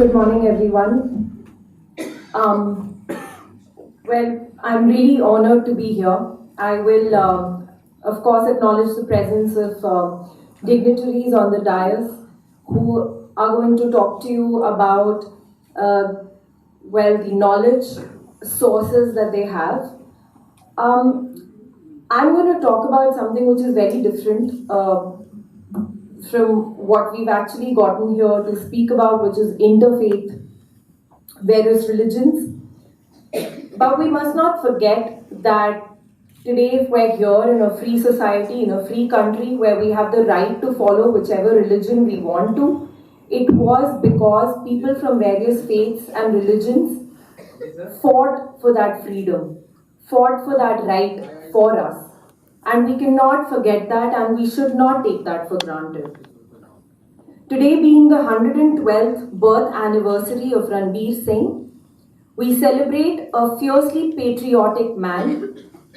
Good morning, everyone. Well, I'm really honored to be here. I will, of course, acknowledge the presence of dignitaries on the dais who are going to talk to you about, the knowledge sources that they have. I'm going to talk about something which is very different from what we've actually gotten here to speak about, which is interfaith, various religions. But we must not forget that today, if we're here in a free society, in a free country where we have the right to follow whichever religion we want to, it was because people from various faiths and religions fought for that freedom, fought for that right for us. And we cannot forget that, and we should not take that for granted. Today being the 112th birth anniversary of Ranbir Singh, we celebrate a fiercely patriotic man,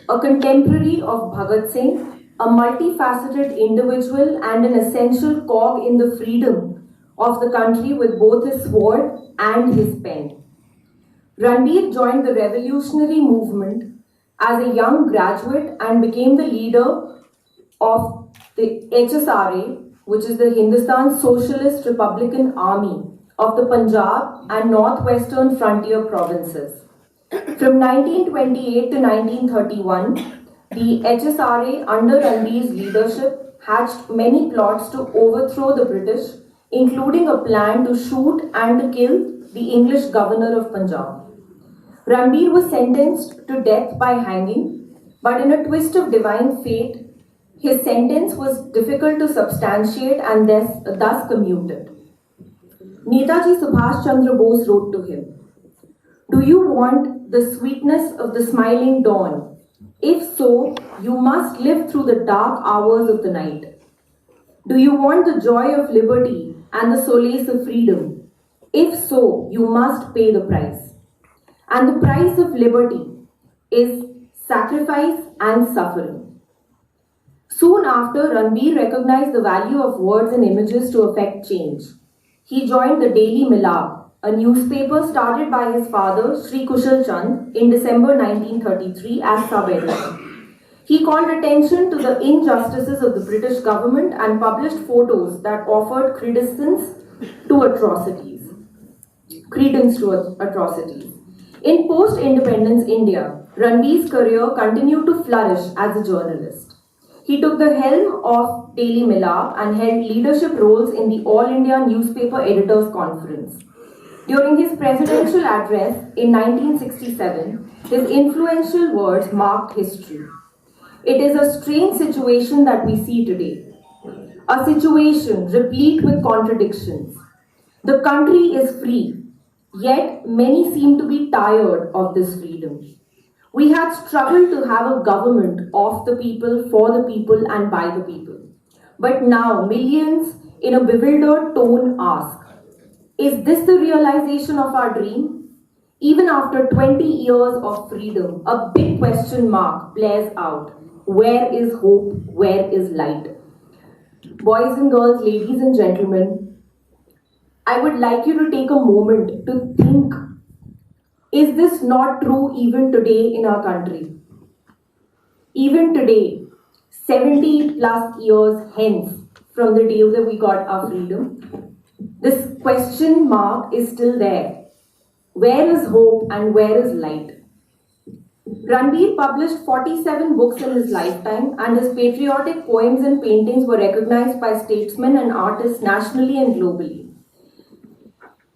a contemporary of Bhagat Singh, a multifaceted individual and an essential cog in the freedom of the country with both his sword and his pen. Ranbir joined the revolutionary movement as a young graduate and became the leader of the HSRA, which is the Hindustan Socialist Republican Army of the Punjab and Northwestern Frontier Provinces. From 1928 to 1931, the HSRA under Ranbir's leadership hatched many plots to overthrow the British, including a plan to shoot and to kill the English governor of Punjab. Ranbir was sentenced to death by hanging, but in a twist of divine fate, his sentence was difficult to substantiate and thus commuted. Netaji Subhash Chandra Bose wrote to him, "Do you want the sweetness of the smiling dawn? If so, you must live through the dark hours of the night. Do you want the joy of liberty and the solace of freedom? If so, you must pay the price. And the price of liberty is sacrifice and suffering." Soon after, Ranbir recognized the value of words and images to effect change. He joined the Daily Milab, a newspaper started by his father, Sri Kushal Chand, in December 1933 as sub-editor. He called attention to the injustices of the British government and published photos that offered credence to atrocities. In post-independence India, Ranbir's career continued to flourish as a journalist. He took the helm of Daily Milab and held leadership roles in the All India Newspaper Editors Conference. During his presidential address in 1967, his influential words marked history. It is a strange situation that we see today, a situation replete with contradictions. The country is free, yet many seem to be tired of this freedom. We had struggled to have a government of the people, for the people, and by the people. But now, millions in a bewildered tone ask, is this the realization of our dream? Even after 20 years of freedom, a big question mark blares out. Where is hope? Where is light? Boys and girls, ladies and gentlemen, I would like you to take a moment to think, is this not true even today in our country? Even today, 70 plus years hence from the day that we got our freedom, this question mark is still there. Where is hope and where is light? Ranbir published 47 books in his lifetime, and his patriotic poems and paintings were recognized by statesmen and artists nationally and globally.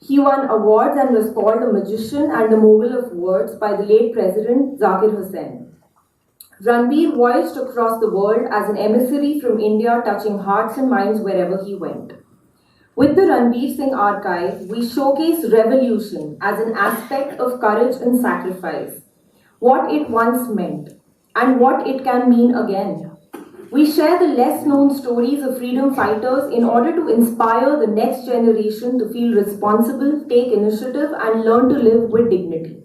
He won awards and was called a magician and a mogul of words by the late President Zakir Hussain. Ranbir voyaged across the world as an emissary from India, touching hearts and minds wherever he went. With the Ranbir Singh Archive, we showcase revolution as an aspect of courage and sacrifice, what it once meant, and what it can mean again. We share the less-known stories of freedom fighters in order to inspire the next generation to feel responsible, take initiative, and learn to live with dignity.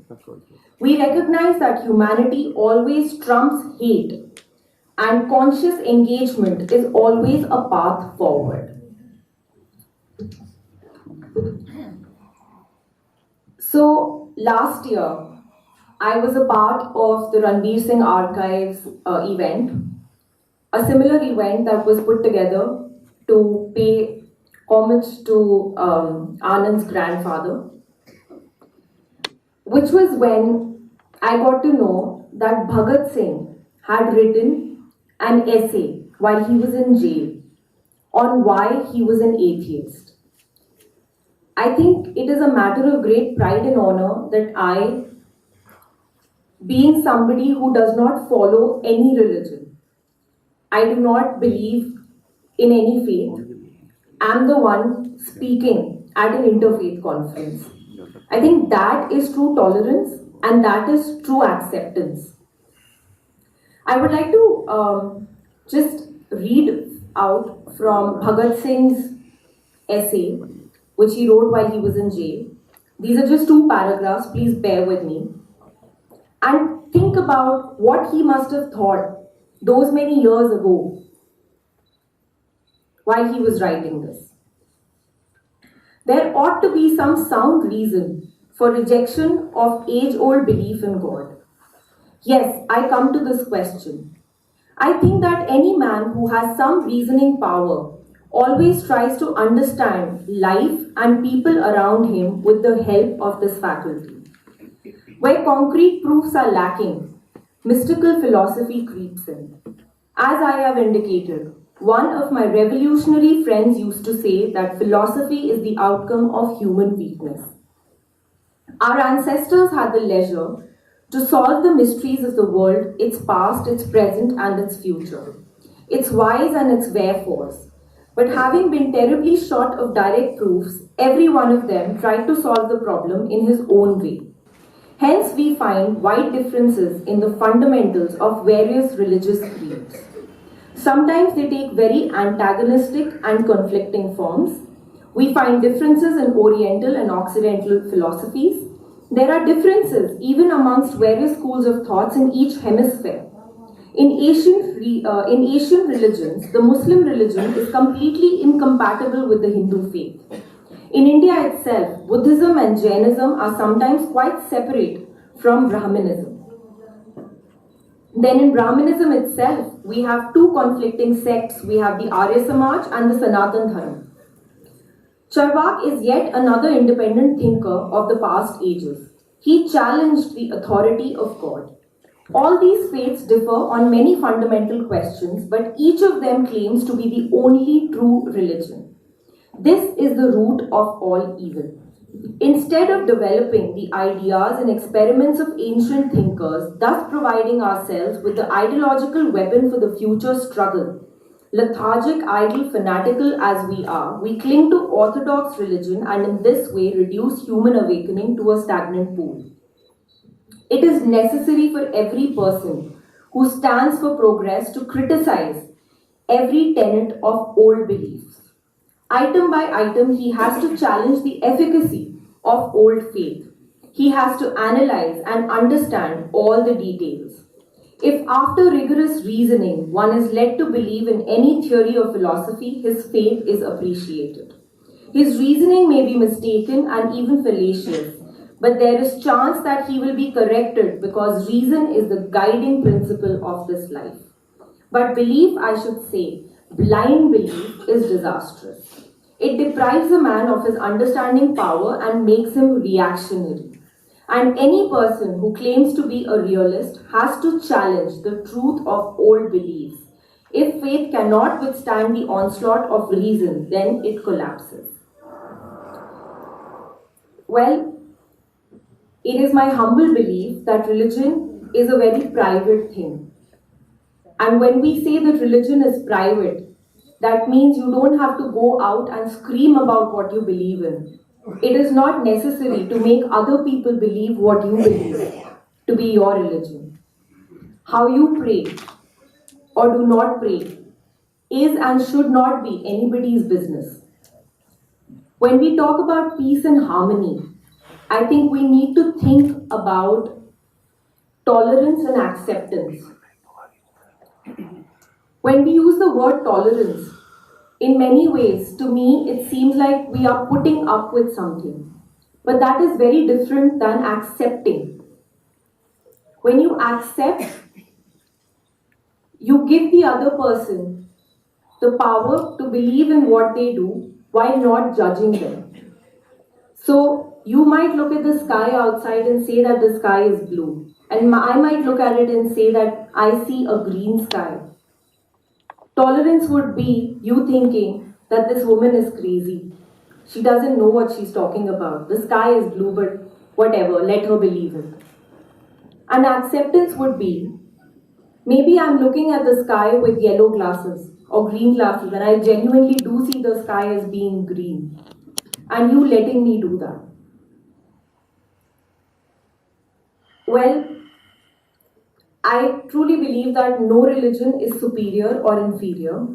We recognize that humanity always trumps hate, and conscious engagement is always a path forward. So last year, I was a part of the Ranbir Singh Archive's event, a similar event that was put together to pay homage to Anand's grandfather, which was when I got to know that Bhagat Singh had written an essay while he was in jail on why he was an atheist. I think it is a matter of great pride and honor that I, being somebody who does not follow any religion, I do not believe in any faith, am the one speaking at an interfaith conference. I think that is true tolerance and that is true acceptance. I would like to just read out from Bhagat Singh's essay, which he wrote while he was in jail. These are just 2 paragraphs, please bear with me. And think about what he must have thought those many years ago while he was writing this. There ought to be some sound reason for rejection of age-old belief in God. Yes, I come to this question. I think that any man who has some reasoning power always tries to understand life and people around him with the help of this faculty. Where concrete proofs are lacking, mystical philosophy creeps in. As I have indicated, one of my revolutionary friends used to say that philosophy is the outcome of human weakness. Our ancestors had the leisure to solve the mysteries of the world, its past, its present, and its future, its whys and its wherefores. But having been terribly short of direct proofs, every one of them tried to solve the problem in his own way. Hence, we find wide differences in the fundamentals of various religious creeds. Sometimes they take very antagonistic and conflicting forms. We find differences in Oriental and Occidental philosophies. There are differences even amongst various schools of thoughts in each hemisphere. In Asian religions, the Muslim religion is completely incompatible with the Hindu faith. In India itself, Buddhism and Jainism are sometimes quite separate from Brahmanism. Then in Brahmanism itself, we have 2 conflicting sects. We have the Arya Samaj and the Sanatan Dharma. Charvak is yet another independent thinker of the past ages. He challenged the authority of God. All these faiths differ on many fundamental questions, but each of them claims to be the only true religion. This is the root of all evil. Instead of developing the ideas and experiments of ancient thinkers, thus providing ourselves with the ideological weapon for the future struggle, lethargic, idle, fanatical as we are, we cling to orthodox religion and in this way reduce human awakening to a stagnant pool. It is necessary for every person who stands for progress to criticize every tenet of old beliefs. Item by item, he has to challenge the efficacy of old faith. He has to analyze and understand all the details. If after rigorous reasoning one is led to believe in any theory or philosophy, his faith is appreciated. His reasoning may be mistaken and even fallacious, but there is chance that he will be corrected because reason is the guiding principle of this life. But belief, I should say, blind belief is disastrous. It deprives a man of his understanding power and makes him reactionary. And any person who claims to be a realist has to challenge the truth of old beliefs. If faith cannot withstand the onslaught of reason, then it collapses. Well, it is my humble belief that religion is a very private thing. And when we say that religion is private, that means you don't have to go out and scream about what you believe in. It is not necessary to make other people believe what you believe to be your religion. How you pray or do not pray is and should not be anybody's business. When we talk about peace and harmony, I think we need to think about tolerance and acceptance. When we use the word tolerance, in many ways, to me, it seems like we are putting up with something. But that is very different than accepting. When you accept, you give the other person the power to believe in what they do while not judging them. So you might look at the sky outside and say that the sky is blue. And I might look at it and say that I see a green sky. Tolerance would be you thinking that this woman is crazy. She doesn't know what she's talking about. The sky is blue, but whatever, let her believe it. And acceptance would be maybe I'm looking at the sky with yellow glasses or green glasses, and I genuinely do see the sky as being green. And you letting me do that. Well, I truly believe that no religion is superior or inferior,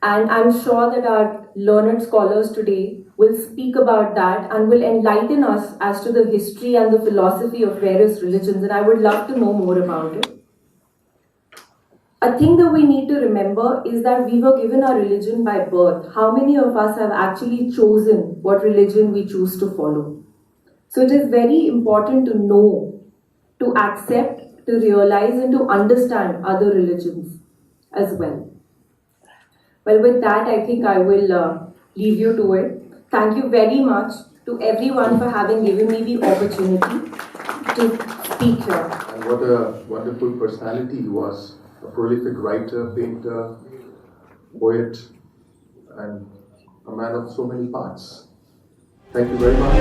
and I'm sure that our learned scholars today will speak about that and will enlighten us as to the history and the philosophy of various religions, and I would love to know more about it. A thing that we need to remember is that we were given our religion by birth. How many of us have actually chosen what religion we choose to follow? So it is very important to know, to accept, to realize, and to understand other religions as well. Well, with that, I think I will leave you to it. Thank you very much to everyone for having given me the opportunity to speak here. And what a wonderful personality he was. A prolific writer, painter, poet, and a man of so many parts. Thank you very much.